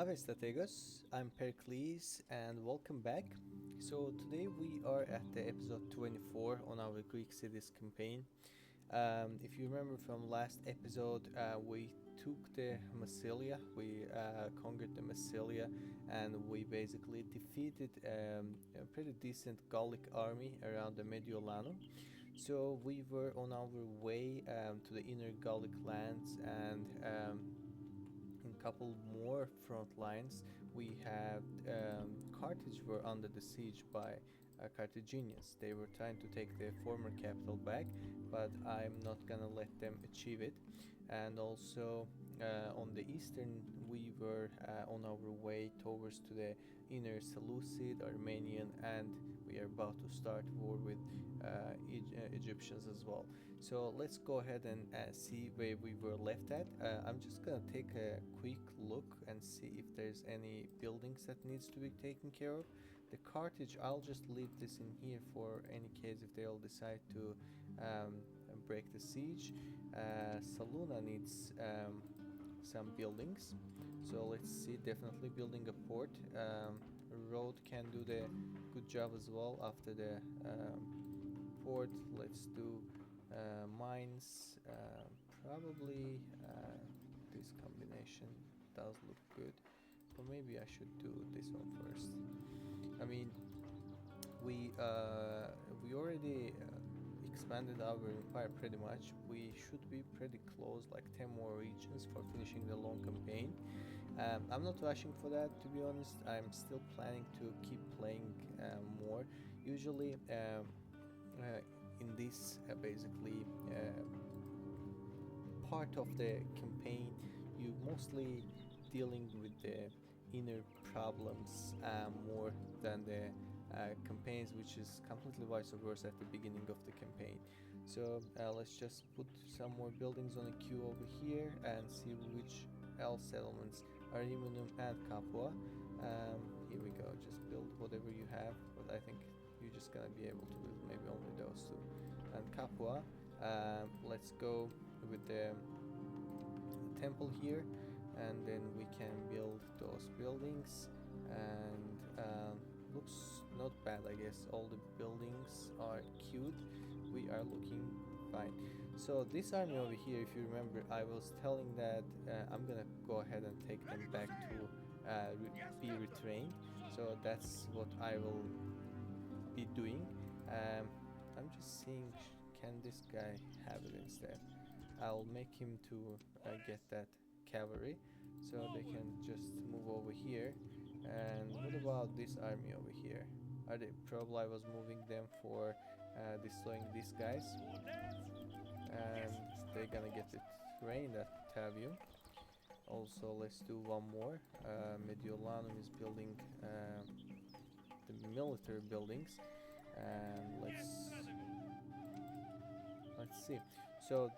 Hi strategos, I'm Pericles and welcome back. So today we are at the episode 24 on our Greek cities campaign. If you remember from last episode, we took the Massilia, we conquered the Massilia, and we basically defeated a pretty decent Gallic army around the Mediolanum. So we were on our way to the inner Gallic lands, and in a couple more front lines we have Carthage were under the siege by Carthaginians. They were trying to take their former capital back, but I'm not gonna let them achieve it. And also on the eastern we were on our way towards to the inner Seleucid, Armenian, and we are about to start war with Egyptians as well. So let's go ahead and see where we were left at. I'm just gonna take a quick look and see if there's any buildings that needs to be taken care of. The Carthage, I'll just leave this in here for any case if they'll decide to break the siege. Saluna needs some buildings, so let's see. Definitely building a port. Road can do the good job as well after the port. Let's do mines. Probably this combination does look good, but maybe I should do this one first. I mean, we already expanded our empire pretty much. We should be pretty close, like 10 more regions for finishing the long campaign. I'm not rushing for that, to be honest. I'm still planning to keep playing more. Usually in this basically part of the campaign, you mostly dealing with the inner problems more than the campaigns, which is completely vice versa at the beginning of the campaign. So let's just put some more buildings on a queue over here and see which else settlements. Armenian and Capua. Here we go, just build whatever you have, but I think you're just gonna be able to build maybe only those two. And Capua, let's go with the temple here, and then we can build those buildings. And looks not bad, I guess. All the buildings are cute. We are looking fine. So this army over here, if you remember, I was telling that I'm gonna go ahead and take them back to be retrained. So that's what I will be doing. I'm just seeing, can this guy have it instead? I'll make him to get that cavalry, so they can just move over here. And what about this army over here? Are they probably, I was moving them for destroying these guys, and they're gonna get it trained at Tavium. Also, let's do one more. Mediolanum is building the military buildings, and let's see. So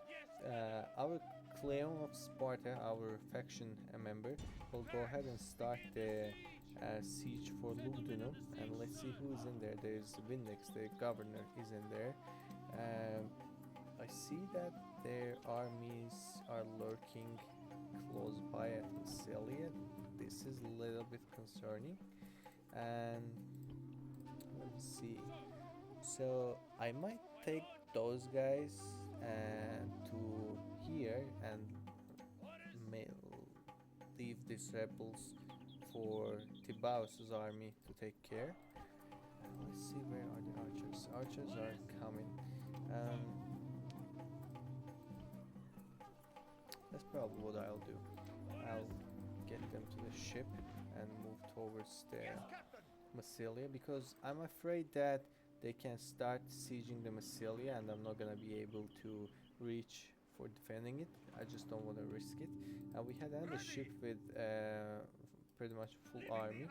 our Cleon of Sparta, our faction member, will go ahead and start the siege for Lugdunum, and let's see who is in there. There's Vindex, the governor, is in there. I see that their armies are lurking close by at Massilia. This is a little bit concerning. And let's see. So I might take those guys to here and leave these rebels for Tibaus's army to take care. Let's see, where are the archers? Archers are coming. That's probably what I'll do. I'll get them to the ship and move towards the Massilia, because I'm afraid that they can start sieging the Massilia and I'm not gonna be able to reach for defending it. I just don't want to risk it. We had another ship with pretty much full army,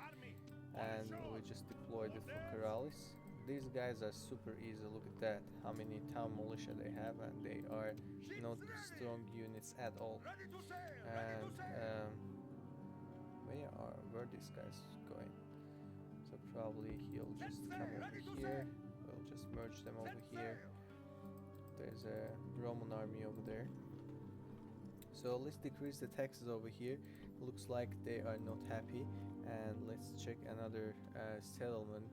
and we just deployed it for Karalis. These guys are super easy. Look at that, how many town militia they have, and they are not strong units at all. And where are these guys going? So probably he'll just come over here. We'll just merge them over here. There's a Roman army over there. So let's decrease the taxes over here. Looks like they are not happy, and let's check another settlement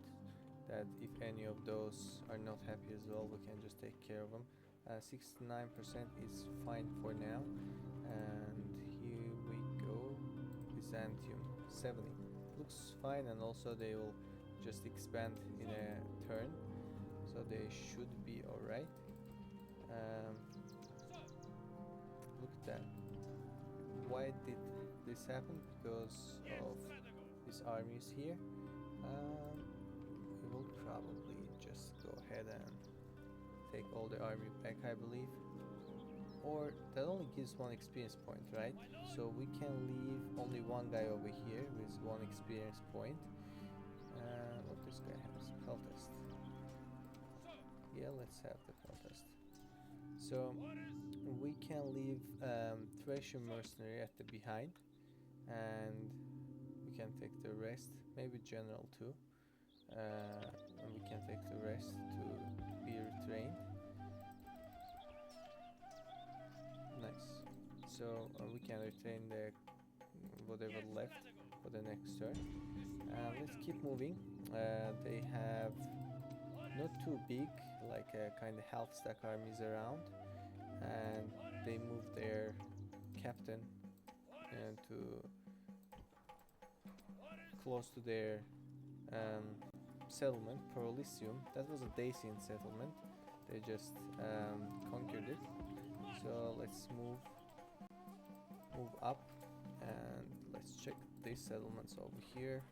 that if any of those are not happy as well, we can just take care of them. 69% is fine for now, and here we go. Byzantium 70 looks fine, and also they will just expand in a turn, so they should be alright. Look at that. Why did this happen? Because of these armies here. We will probably just go ahead and take all the army back, I believe. Or that only gives 1 experience point, right? So we can leave only one guy over here with 1 experience point. What this guy has? Cultist. Yeah, let's have the cultist. So we can leave Thracian mercenary at the behind, and we can take the rest, maybe general too, and we can take the rest to be retrained. Nice. So we can retain the whatever left for the next turn. Let's keep moving. They have not too big, like kind of half stack armies around, and they move their captain to close to their settlement, Prolisium. That was a Dacian settlement. They just conquered it. So let's move up, and let's check these settlements over here.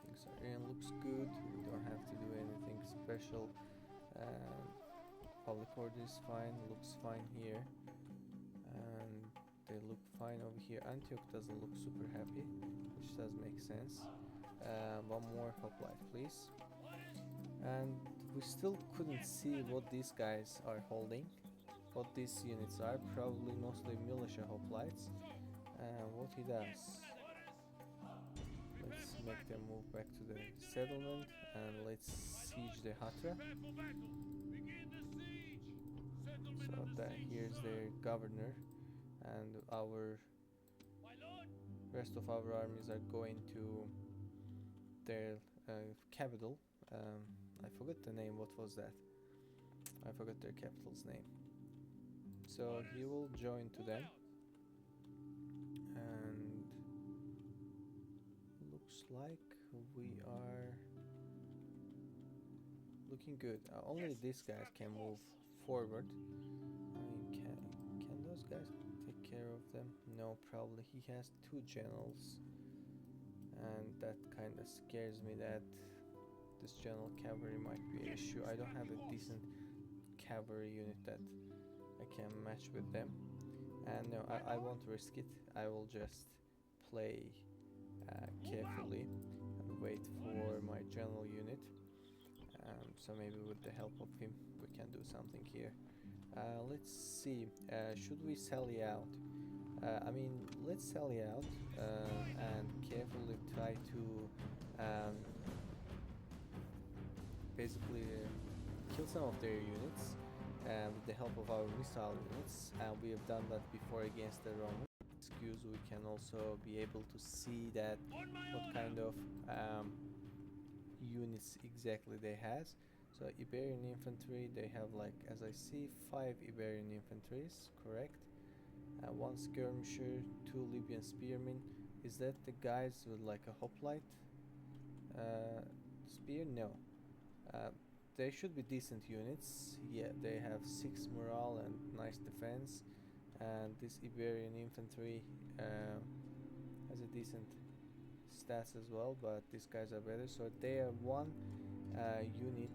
Things are in, looks good. We don't have to do anything special. Public order is fine, looks fine here, and they look fine over here. Antioch doesn't look super happy, which does make sense. One more hoplite, please. And we still couldn't see what these guys are holding, what these units are. Probably mostly militia hoplites. What he does. Let's make them move back to the settlement, and let's siege the Hatra. So that here's their governor, and our rest of our armies are going to their capital. I forgot the name. What was that? I forgot their capital's name. So he will join to them, and looks like we are looking good. Only these guys can move forward. I mean, can those guys take care of them? No, probably. He has 2 generals, and that kind of scares me that this general cavalry might be an issue. I don't have a decent cavalry unit that I can match with them, and no, I won't risk it. I will just play carefully and wait for my general unit. So maybe with the help of him we can do something here. Let's see, should we sally out? I mean, let's sally out and carefully try to basically kill some of their units with the help of our missile units. We have done that before against the Romans. We can also be able to see that what kind of units exactly they has. So Iberian infantry, they have, like, as I see, 5 Iberian infantries, correct? 1 skirmisher, 2 Libyan spearmen. Is that the guys with like a hoplite spear? No. They should be decent units. Yeah, they have 6 morale and nice defense, and this Iberian infantry has a decent stats as well, but these guys are better. So they are 1 unit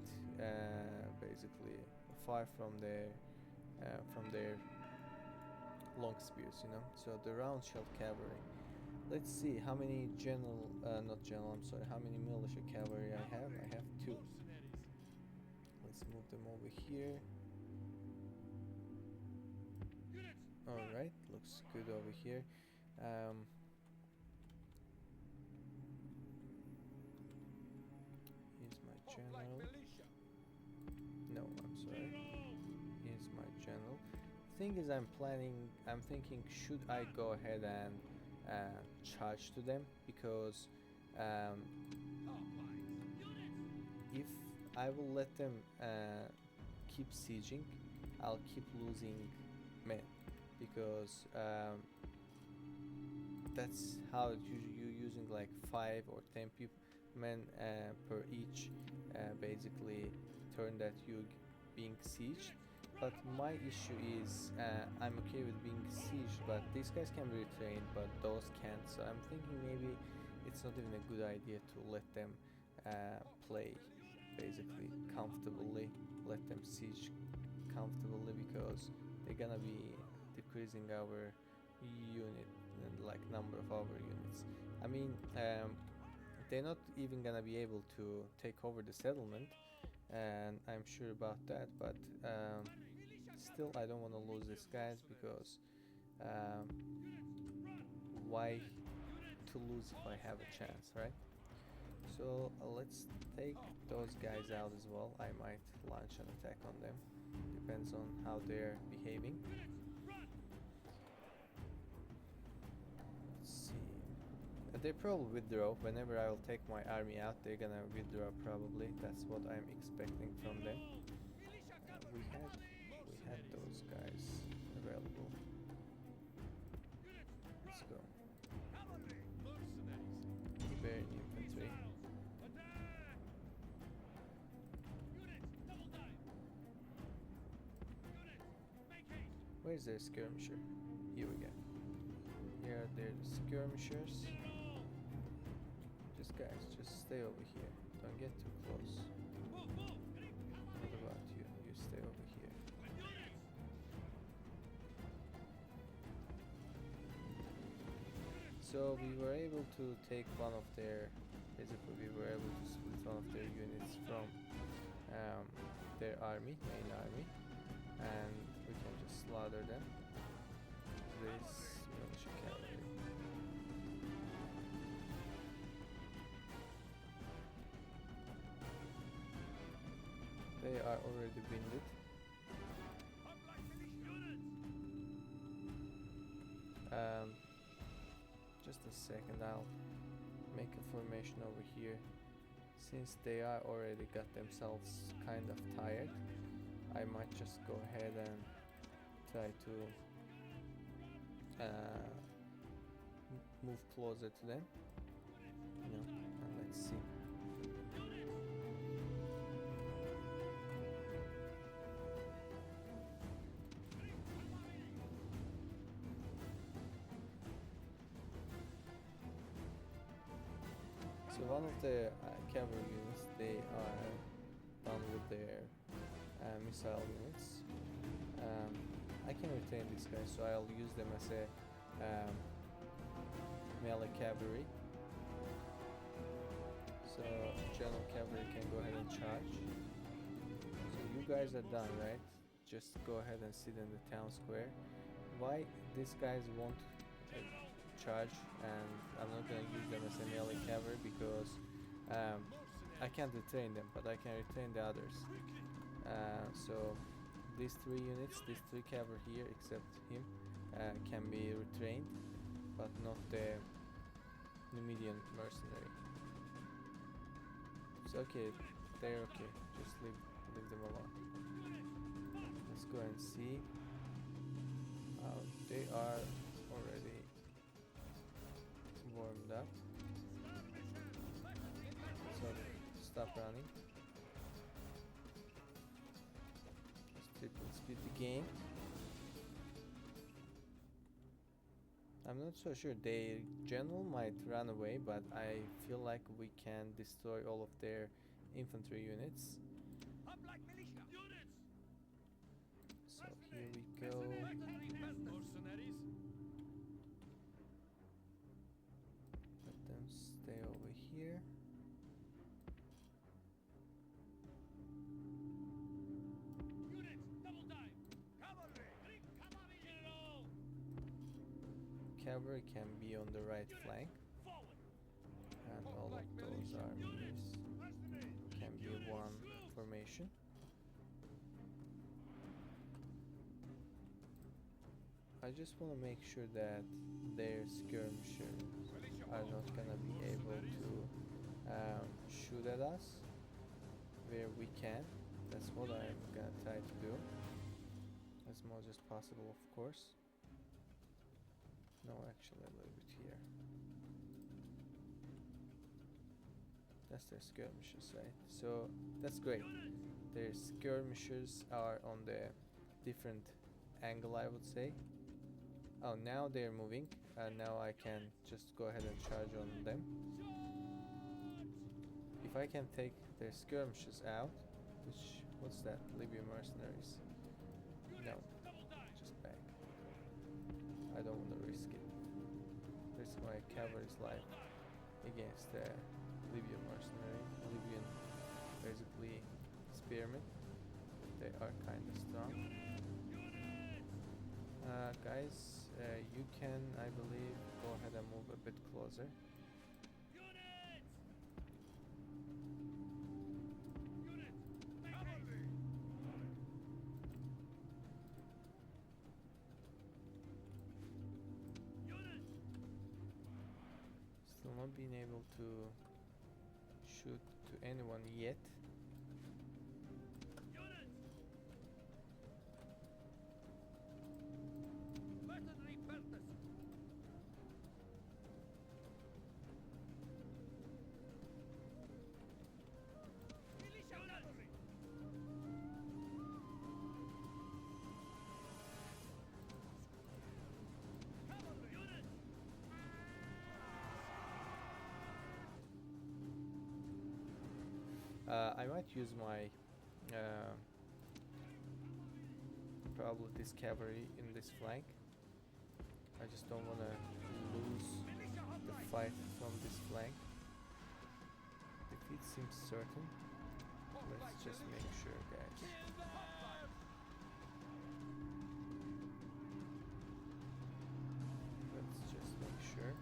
basically far from their long spears, you know. So the round shell cavalry. Let's see how many how many militia cavalry I have. I have 2. Let's move them over here. Alright, looks good over here. Here's my general. No, I'm sorry. Here's my general. thing is, I'm thinking, should I go ahead and charge to them? Because um, if I will let them keep sieging, I'll keep losing men, because that's how you're using like 5 or 10 men per each basically turn that you're being sieged. But my issue is I'm okay with being sieged, but these guys can be retrained, but those can't. So I'm thinking maybe it's not even a good idea to let them play basically comfortably, let them siege comfortably, because they're gonna be decreasing our unit, like number of our units. I mean, they're not even gonna be able to take over the settlement, and I'm sure about that, but still I don't want to lose these guys, because why to lose if I have a chance, right? So let's take those guys out as well. I might launch an attack on them, depends on how they're behaving. Let's see. They probably withdraw. Whenever I will take my army out, they're gonna withdraw probably. That's what I'm expecting from them. We had those guys available. Let's go. Iberian infantry. Where's their skirmisher? Here we go. Here are their skirmishers. Just guys, just stay over here. Don't get too close. What about you? You stay over here. So we were able to take one of their, basically we were able to split one of their units from their army, main army, and we can just slaughter them. This militia cavalry. They are already winded. Just a second, I'll make a formation over here. Since they are already got themselves kind of tired, I might just go ahead and try to move closer to them, you know, and let's see. So one of the cavalry units, they are done with their missile units. I can retain these guys, so I'll use them as a melee cavalry. So general cavalry can go ahead and charge. So you guys are done, right? Just go ahead and sit in the town square. Why these guys won't charge, and I'm not gonna use them as a melee cavalry, because I can't retain them, but I can retain the others. So these 3 units, these 3 cavalry here, except him, can be retrained, but not the Numidian mercenary. It's okay, they're okay, just leave them alone. Let's go and see. They are already warmed up, so stop running. Let's triple speed the game. I'm not so sure, their general might run away, but I feel like we can destroy all of their infantry units. So here we go. Let them stay over here. Cavalry can be on the right flank, and all of those armies can be one formation. I just want to make sure that their skirmishers are not gonna be able to shoot at us where we can. That's what I'm gonna try to do as much as possible, of course. No, actually a little bit here. That's their skirmishers, right? So that's great. Their skirmishers are on the different angle, I would say. Oh, now they're moving. Now I can just go ahead and charge on them. If I can take their skirmishers out, which, what's that? Libyan mercenaries. No, just back. I don't want to risk it. Risk my cavalry's life against the Libyan mercenary. Libyan, basically spearmen. They are kind of strong. Guys, you can, I believe, go ahead and move a bit closer. Still not being able to shoot to anyone yet. I might use my probably this cavalry in this flank. I just don't want to lose the fight from this flank. Defeat seems certain. Let's just make sure, guys. Let's just make sure.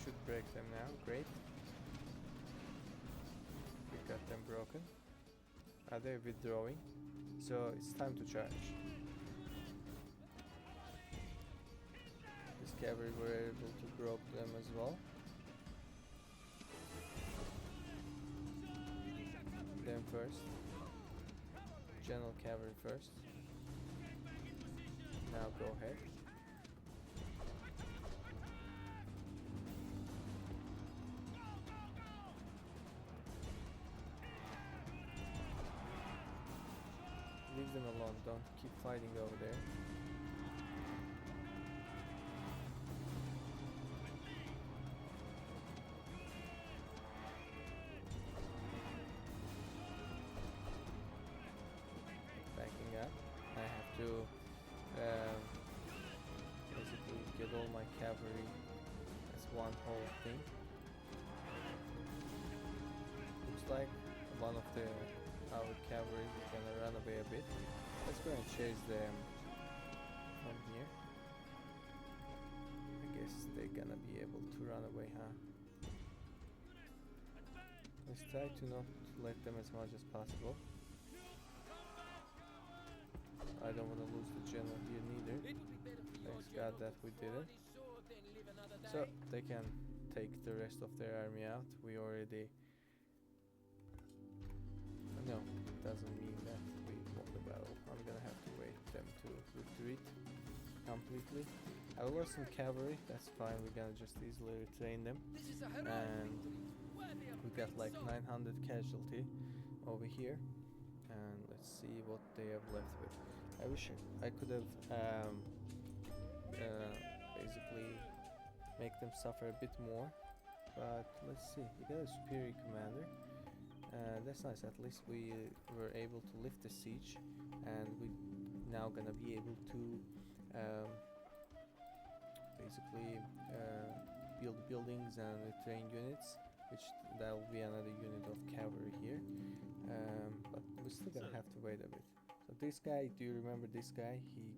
Should break them now. Great. We got them broken. They're withdrawing, so it's time to charge. This cavalry were able to broke them as well. Them first. General cavalry first. Now go ahead. Leave them alone, don't keep fighting over there. Backing up. I have to basically get all my cavalry as one whole thing. Looks like one of our cavalry is gonna run away a bit. Let's go and chase them from here. I guess they're gonna be able to run away, huh? Let's try to not let them as much as possible. I don't want to lose the general here neither. Thanks God that we did it. So they can take the rest of their army out. We already... No, it doesn't mean that we won the battle. I'm gonna have to wait them to retreat completely. I lost some cavalry, that's fine, we're gonna just easily retrain them. And we got like 900 casualty over here. And let's see what they have left with. I wish I could have basically make them suffer a bit more. But let's see, we got a superior commander. That's nice, at least we were able to lift the siege, and we now gonna be able to basically build buildings and train units which that will be another unit of cavalry here. But we're still gonna have to wait a bit. So this guy, do you remember this guy? He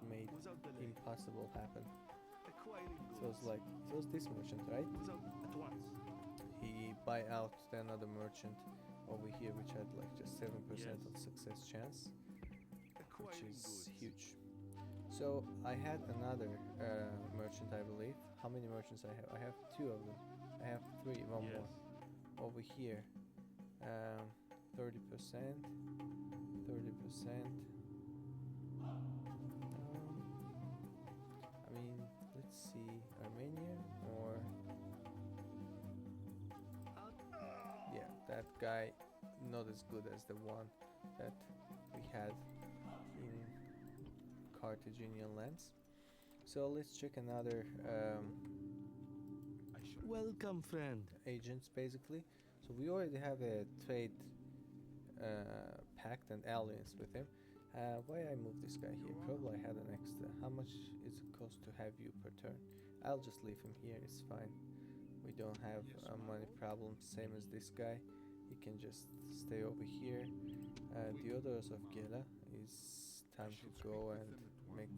made impossible happen. So it's like, it was this merchant, right? He buy out another merchant over here, which had like just 7% of success chance, which is huge. So I had another merchant, I believe. How many merchants I have? I have 2 of them. I have 3, one more over here. 30%, 30%. I mean, let's see, Armenian or yeah, that guy not as good as the one that we had in Carthaginian lands. So let's check another welcome, friend. agents basically. So we already have a trade pact and alliance with him. Why I move this guy here? Probably I had an extra. How much is it cost to have you per turn? I'll just leave him here, it's fine. We don't have money problems, same as this guy. He can just stay over here. The others of Gela is time to go and make...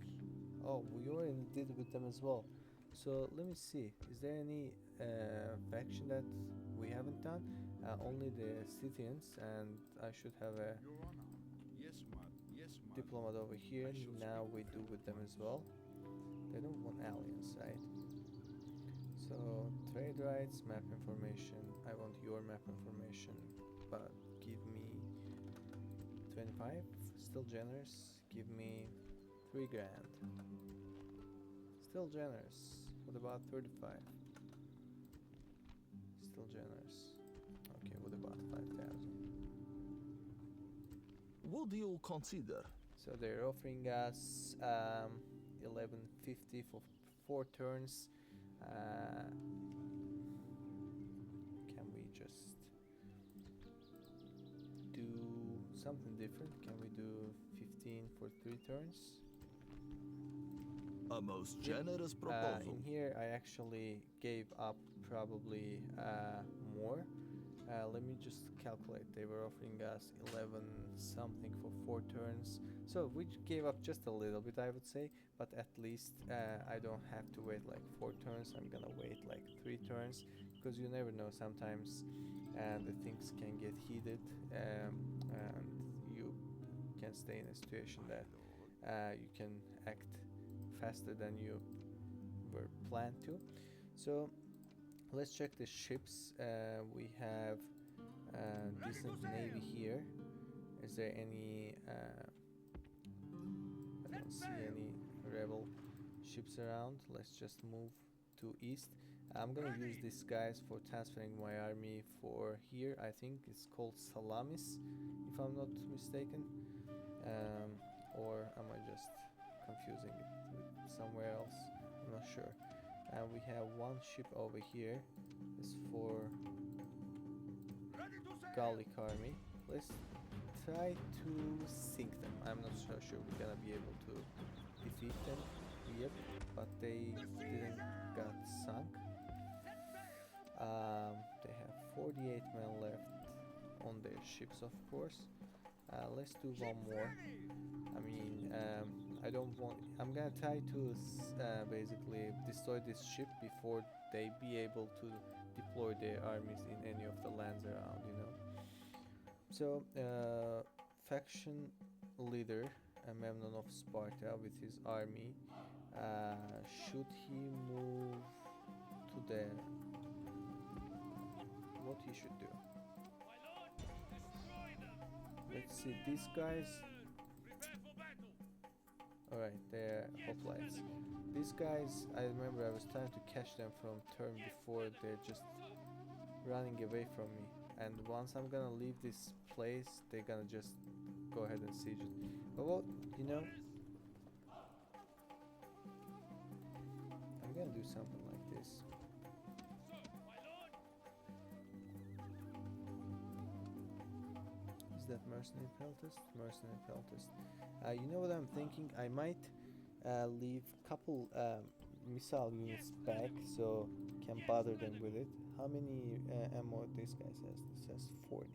Oh, we already did with them as well. So let me see, is there any faction that we haven't done? Only the Scythians, and I should have a diplomat over here. Now we do with them as well. They don't want alliance, right? So trade rights, map information. I want your map information, but give me 25. Still generous. Give me 3 grand. Still generous. What about 35? Still generous. Okay, what about 5,000? What do you consider? So they're offering us 1150 for 4 turns. Can we just do something different? Can we do 15 for 3 turns? A most generous proposal. In here I actually gave up probably more. Let me just calculate. They were offering us 11 something for 4 turns, so we gave up just a little bit, I would say, but at least I don't have to wait like 4 turns. I'm gonna wait like 3 turns, because you never know, sometimes the things can get heated, and you can stay in a situation that you can act faster than you were planned to. So let's check the ships. We have decent navy here. Is there any I don't see any rebel ships around. Let's just move to east. I'm gonna use these guys for transferring my army for here. I think it's called salamis, if I'm not mistaken, or am I just confusing it with somewhere else? I'm not sure. And we have 1 ship over here. It's for Gallic army. Let's try to sink them. I'm not so sure we're gonna be able to defeat them. Yep, but they didn't got sunk. They have 48 men left on their ships, of course. Let's do 1 more. I mean, I don't want... I'm gonna try to basically destroy this ship before they be able to deploy their armies in any of the lands around, you know. So, faction leader Memnon of Sparta with his army, should he move to the... what he should do? Let's see, these guys... Alright, they're hoplites. These guys, I remember I was trying to catch them from turn before. They're just running away from me. And once I'm gonna leave this place, they're gonna just go ahead and siege it. But well, you know, I'm gonna do something like this. Is that mercenary peltist? Mercenary peltist. You know what I'm thinking? I might leave couple missile units back, so can bother them with it. How many ammo this guy says? This says 40.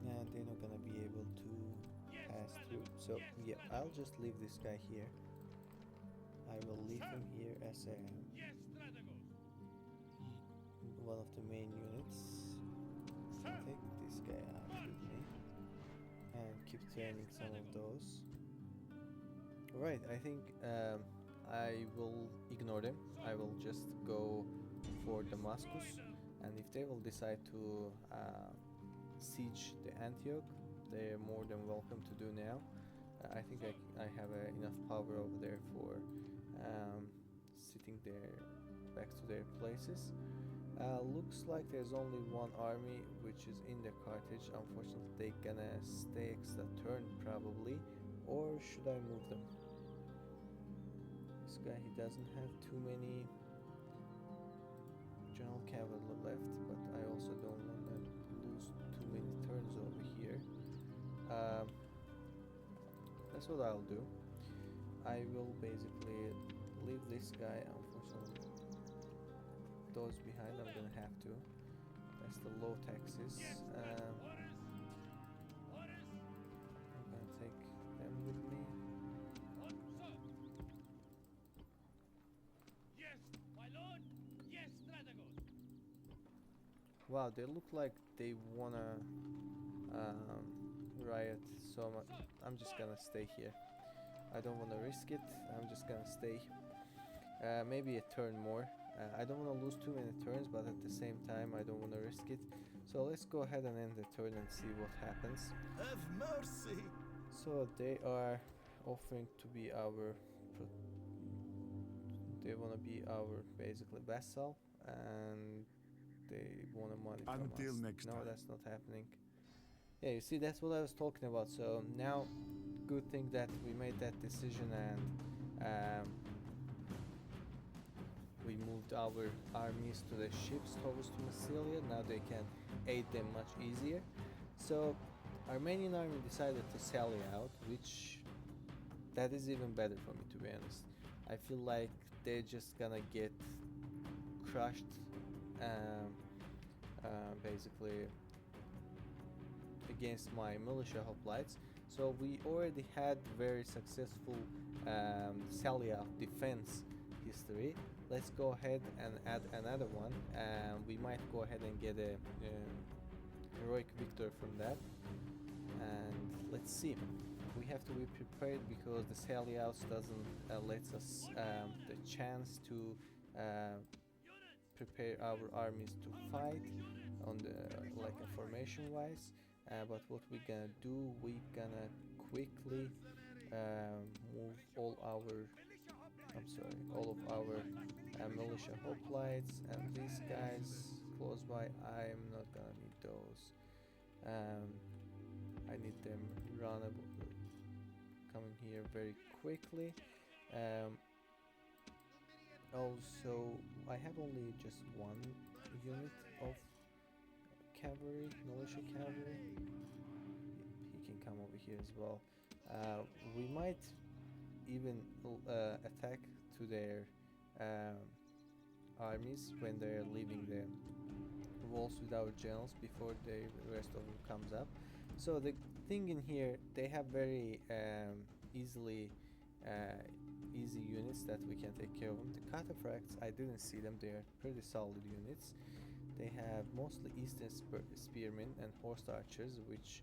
And they're not gonna be able to pass through. So yeah, I'll just leave this guy here. I will leave him here as one of the main units. I'll take this guy out with me and keep training some of those. Right, I think I will ignore them. I will just go for Damascus, and if they will decide to siege the Antioch, they're more than welcome to do now. I think I have enough power over there for sitting there back to their places. Looks like there's only one army which is in the Carthage. Unfortunately, they're gonna stay extra turn probably, or should I move them? This guy, he doesn't have too many general cavalry left, but I also don't want to lose too many turns over here. That's what I'll do. I will basically leave this guy. Unfortunately, those behind I'm gonna have to. That's the low taxes. I'm gonna take them with me. Wow, they look like they wanna riot so much. I'm just gonna stay here. I don't wanna risk it. I'm just gonna stay. Maybe a turn more. I don't wanna lose too many turns, but at the same time, I don't wanna risk it. So let's go ahead and end the turn and see what happens. Have mercy! So they are offering to be our. They wanna be our basically vassal, and they want money from Until us. next No, time. that's not happening. Yeah, you see, that's what I was talking about. So now, good thing that we made that decision, and we moved our armies to the ships towards to Massilia. Now they can aid them much easier. So Armenian army decided to sally out, which that is even better for me, to be honest. I feel like they're just gonna get crushed, basically against my militia hoplites. So we already had very successful sally out defense history. Let's go ahead and add another one, and we might go ahead and get a heroic victory from that. And let's see. We have to be prepared because the sally outs doesn't let us the chance to prepare our armies to fight on the like a formation wise. But what we're gonna do, we're gonna quickly move all of our militia hoplites, and these guys close by, I'm not gonna need those. I need them coming here very quickly. Also, I have only just one unit of cavalry, militia cavalry. He can come over here as well. We might even attack to their armies when they're leaving the walls with our generals before the rest of them comes up. So the thing in here, they have very easy units that we can take care of them. The cataphracts, I didn't see them. They are pretty solid units. They have mostly eastern spearmen and horse archers, which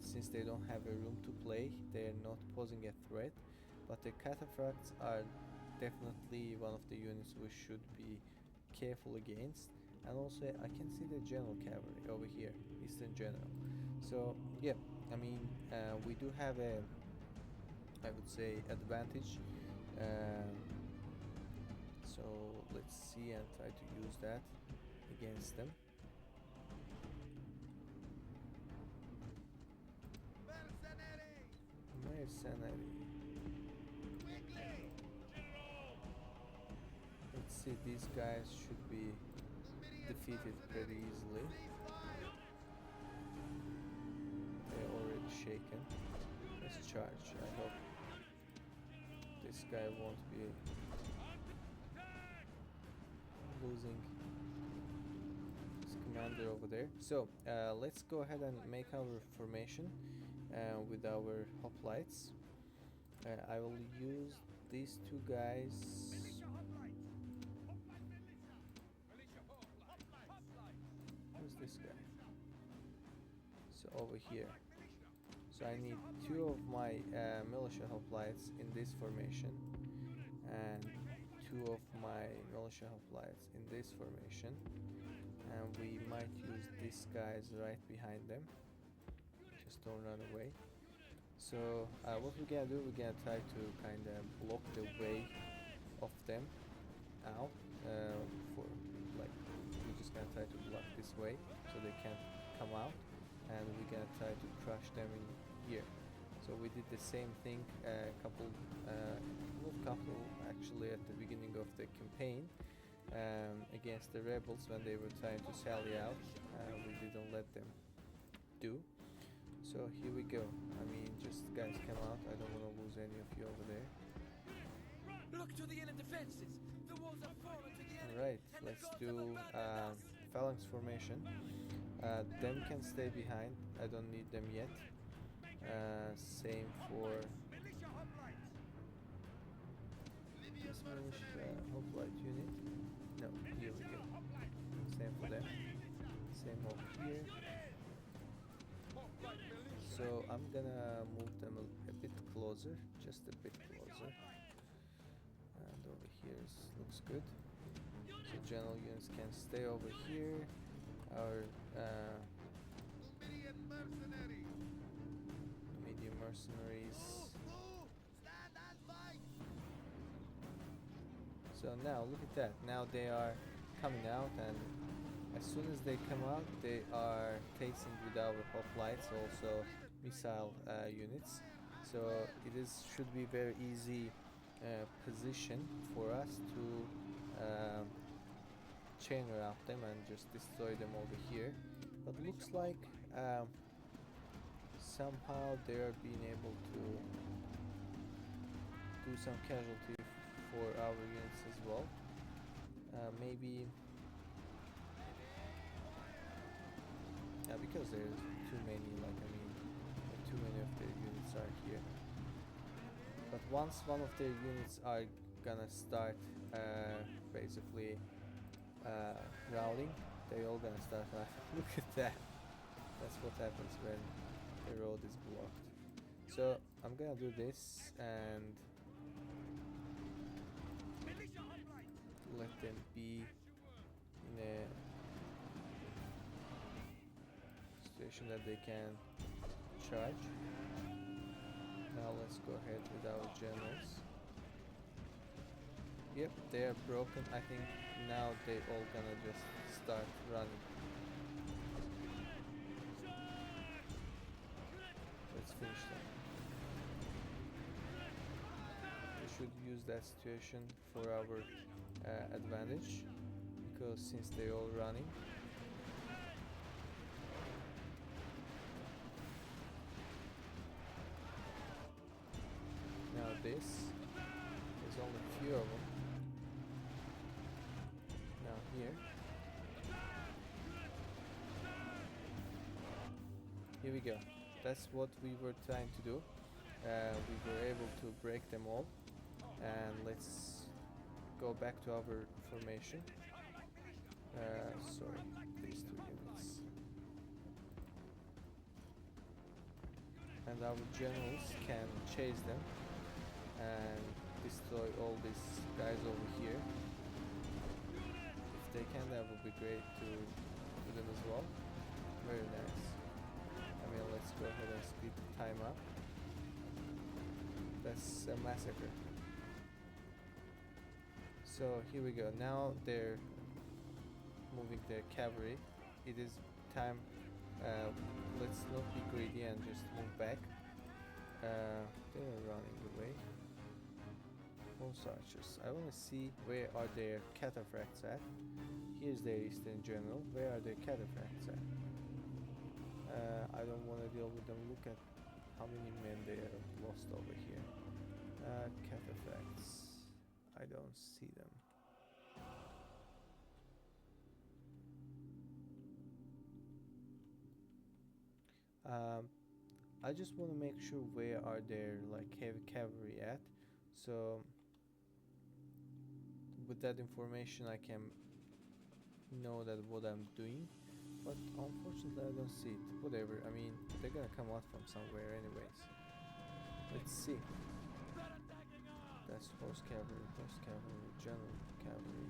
since they don't have a room to play, they're not posing a threat. But the cataphracts are definitely one of the units we should be careful against. And also I can see the general cavalry over here, eastern general. So yeah, I mean we do have a, I would say, advantage. So let's see and try to use that against them. Mercenary. Let's see, these guys should be defeated pretty easily. They're already shaken. Let's Let's charge. I hope this guy won't be losing his commander over there. So let's go ahead and make our formation with our hoplites. I will use these two guys. Who's this guy? So over here. So I need two of my militia hoplites in this formation and two of my militia hoplites in this formation, and we might use these guys right behind them. Just don't run away. So what we're gonna do, we're gonna try to kind of block the way of them out. For like, we're just gonna try to block this way so they can't come out, and we're gonna try to crush them in here. So we did the same thing not couple actually at the beginning of the campaign against the rebels when they were trying to sally out. We didn't let them do. So here we go. I mean, just guys come out. I don't want to lose any of you over there. Look to the inner defenses. The walls are fallen to the enemy. Alright, let's do phalanx formation. Them can stay behind. I don't need them yet. Same for this militia hoplite unit. No, here we go. Same for them. Same over here. So I'm gonna move them a bit closer, just a bit closer. And over here looks good. So general units can stay over here. Our medium mercenaries. So now look at that. Now they are coming out, and as soon as they come out, they are facing with our hoplites, also missile units. So it should be very easy position for us to chain around them and just destroy them over here. But looks like somehow they are being able to do some casualty for our units as well. Maybe because there's too many, too many of their units are here. But once one of their units are gonna start basically routing, they all gonna start look at that. That's what happens when the road is blocked. So I'm gonna do this and let them be in a situation that they can charge. Now let's go ahead with our generals. Yep, they are broken. I think now they all gonna just start running. Let's finish them. We should use that situation for our advantage, because since they're all running, now there's only a few of them. Now here we go. That's what we were trying to do. We were able to break them all, and let's go back to our formation. Sorry, these two units. And our generals can chase them and destroy all these guys over here. If they can, that would be great to do them as well. Very nice. I mean, let's go ahead and speed the time up. That's a massacre. So here we go. Now they're moving their cavalry. It is time. Let's not be greedy and just move back. They're running away. Horse archers. I want to see where are their cataphracts at. Here's their eastern general. Where are their cataphracts at? I don't want to deal with them. Look at how many men they have lost over here. Cataphracts. I don't see them. I just want to make sure where are their like heavy cavalry at. So with that information I can know that what I'm doing. But unfortunately I don't see it. Whatever, I mean, they're gonna come out from somewhere anyways. Let's see. That's horse cavalry, general cavalry,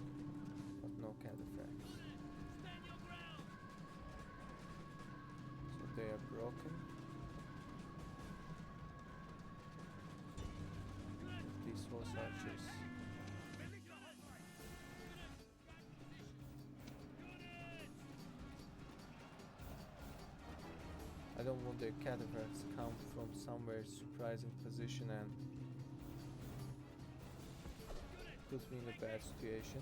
but no cataphracts. So they are broken. These horse archers. I don't want their cataphracts to come from somewhere surprising position and put me in a bad situation.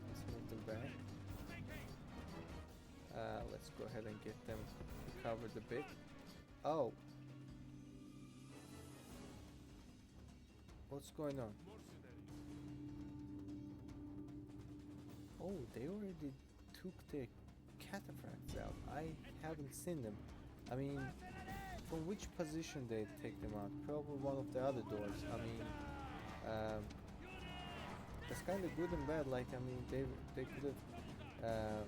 Let's move them back. Let's go ahead and get them recovered a bit. Oh! What's going on? Oh, they already took their cataphracts out. I haven't seen them. I mean, from which position they take them out? Probably one of the other doors. I mean, that's kind of good and bad. Like, I mean, they could have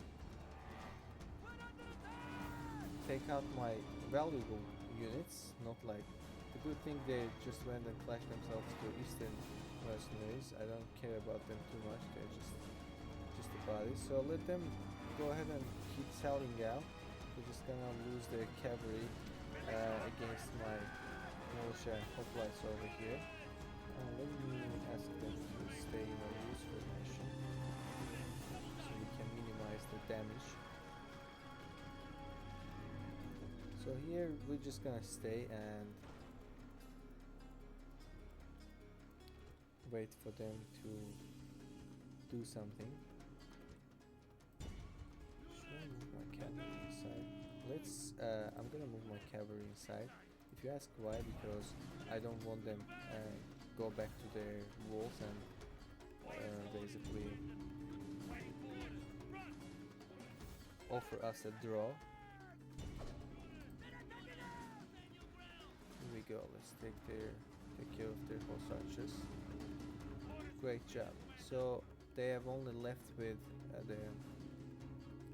take out my valuable units. Not like the good thing they just went and clashed themselves to Eastern mercenaries. I don't care about them too much. They're just a body. So let them go ahead and keep selling out. They're just gonna lose their cavalry against my militia hoplites over here. Let me ask them to stay in a loose formation so we can minimize the damage. So here we're just gonna stay and wait for them to do something. Should I move my cavalry inside? I'm gonna move my cavalry inside. If you ask why, because I don't want them go back to their walls and basically offer us a draw. Here we go. Let's take care of their horse archers. Great job. So they have only left with the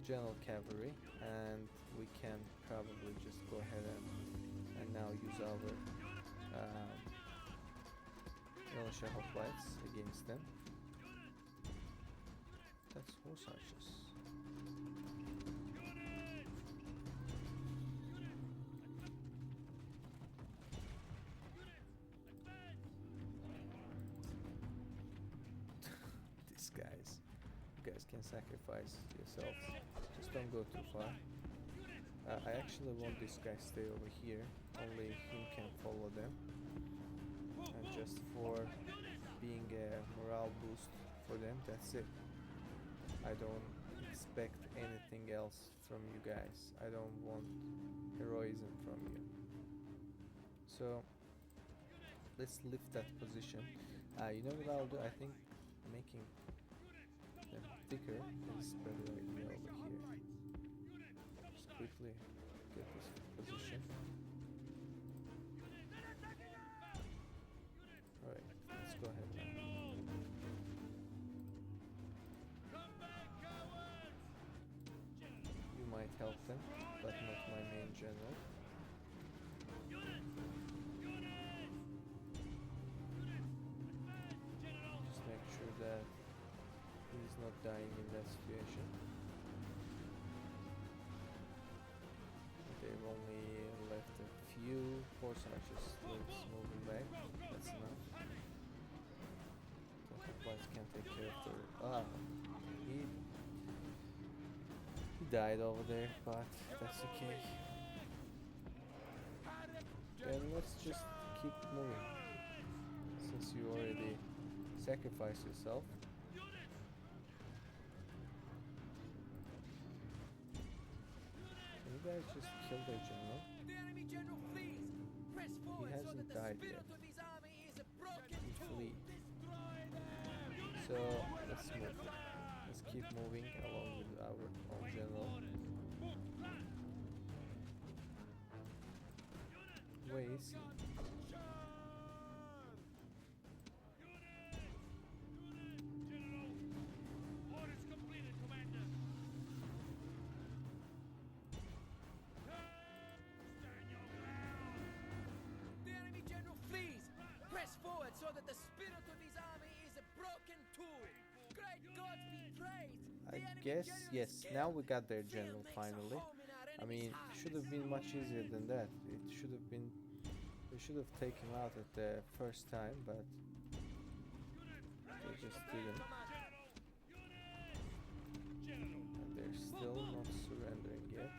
general cavalry, and we can probably just go ahead and now use our militia hoplites against them. That's horse archers. These guys. You guys can sacrifice yourselves. Just don't go too far. I actually want this guy stay over here. Only him can follow them. And just for being a morale boost for them, that's it. I don't expect anything else from you guys. I don't want heroism from you. So let's lift that position. You know what I'll do? I think making them thicker is a better idea over here. Just quickly get this position. Alright, let's go ahead now. You might help them, but not my main general. Just make sure that he's not dying in that situation. They've only left a few horse archers. Let's move them back. That's enough. The hoplites can take care of their... He died over there, but that's okay. Then let's just keep moving. Since you already sacrificed yourself. Can you guys just kill their general? The enemy general flees! Press forward so that hasn't the died spirit yet. of his army is a broken He tool. flee. So let's move. Let's keep moving along with our own general. Where is he? The enemy general flees. Press forward so that the spirit of his army is a broken tool. Great gods be praised. I The enemy guess, general yes, is now killed. we got their Fear general makes a finally. home in our I mean, enemy's it heart. should have been much easier than that. It should have been, we should have taken him out at the first time, but they just didn't. And they're still not surrendering yet.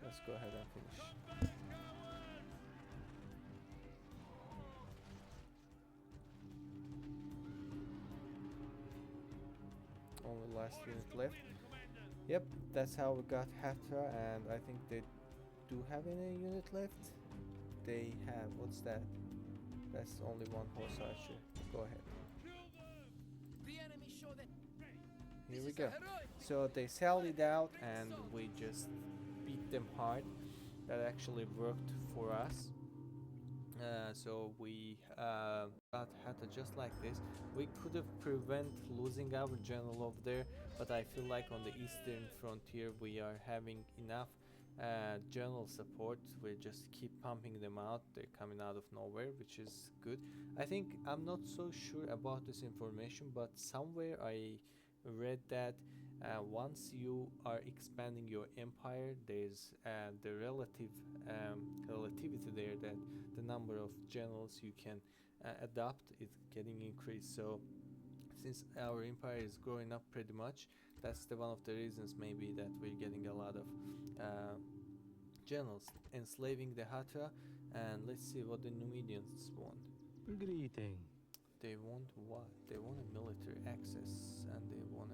Let's go ahead and finish. Only last unit left. Yep, that's how we got Hatra, and I think they do have any unit left. They have, what's that? That's only one horse archer. Go ahead. The enemy show that Here this we is go. a heroic So they sallied out and we just beat them hard. That actually worked for us. So we got Hata just like this. We could have prevent losing our general over there, but I feel like on the eastern frontier we are having enough general support. We just keep pumping them out. They're coming out of nowhere, which is good. I think I'm not so sure about this information, but somewhere I read that once you are expanding your empire, there's the relativity there that the number of generals you can adopt is getting increased. So since our empire is growing up pretty much, that's one of the reasons maybe that we're getting a lot of generals enslaving the Hatra. And let's see what the Numidians want. Greeting. They want what? They want a military access, and they want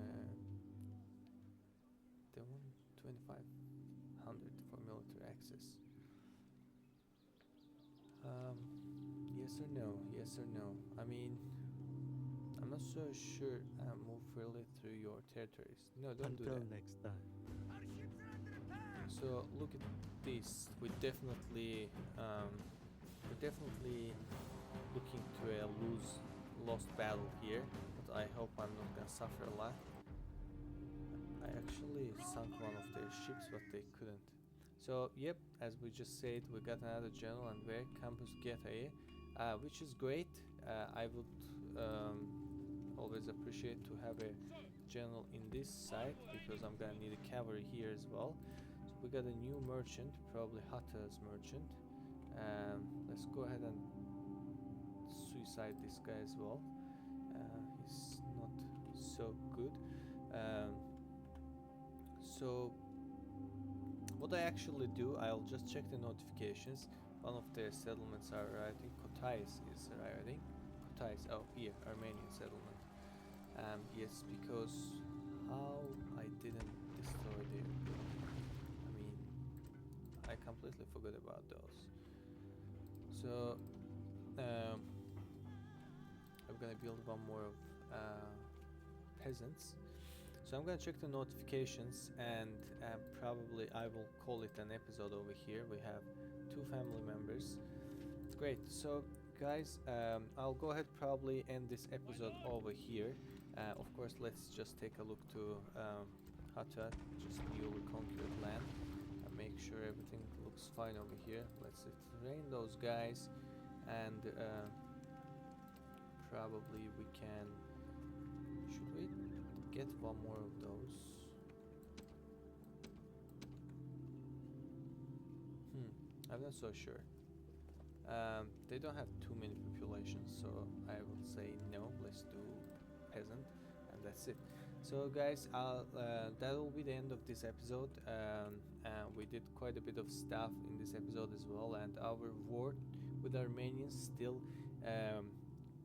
2500 for military access. Yes or no? Yes or no? I mean, I'm not so sure. Move freely through your territories. No, don't do Until that. next time. So look at this. We're definitely looking to a lost battle here, but I hope I'm not gonna suffer a lot. I actually sunk one of their ships, but they couldn't. So yep, as we just said, we got another general and where Campus Getae, which is great. I would always appreciate to have a general in this side because I'm gonna need a cavalry here as well. So we got a new merchant, probably Hatta's merchant. Let's go ahead and suicide this guy as well. He's not so good. So what I actually do, I'll just check the notifications. One of their settlements are arriving. Carthage is arriving. Carthage, oh here, Armenian settlement. Yes, because how I didn't destroy their building. I mean, I completely forgot about those. So I'm gonna build one more of peasants. So I'm gonna check the notifications and probably I will call it an episode over here. We have 2 family members. Great. So guys, I'll go ahead probably end this episode over here. Of course, let's just take a look to Hatra, just newly conquered land, and make sure everything looks fine over here. Let's train those guys, and probably we can. Should we get one more of those? I'm not so sure. They don't have too many populations, so I would say no. Let's do peasant, and that's it. So guys, that will be the end of this episode. We did quite a bit of stuff in this episode as well, and our war with Armenians still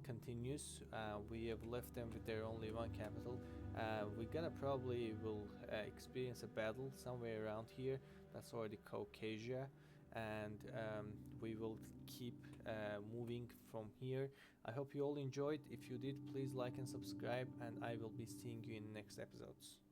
continues. We have left them with their only one capital. We're gonna probably will experience a battle somewhere around here. That's already Caucasia, and we will keep moving from here. I hope you all enjoyed. If you did, please like and subscribe, and I will be seeing you in the next episodes.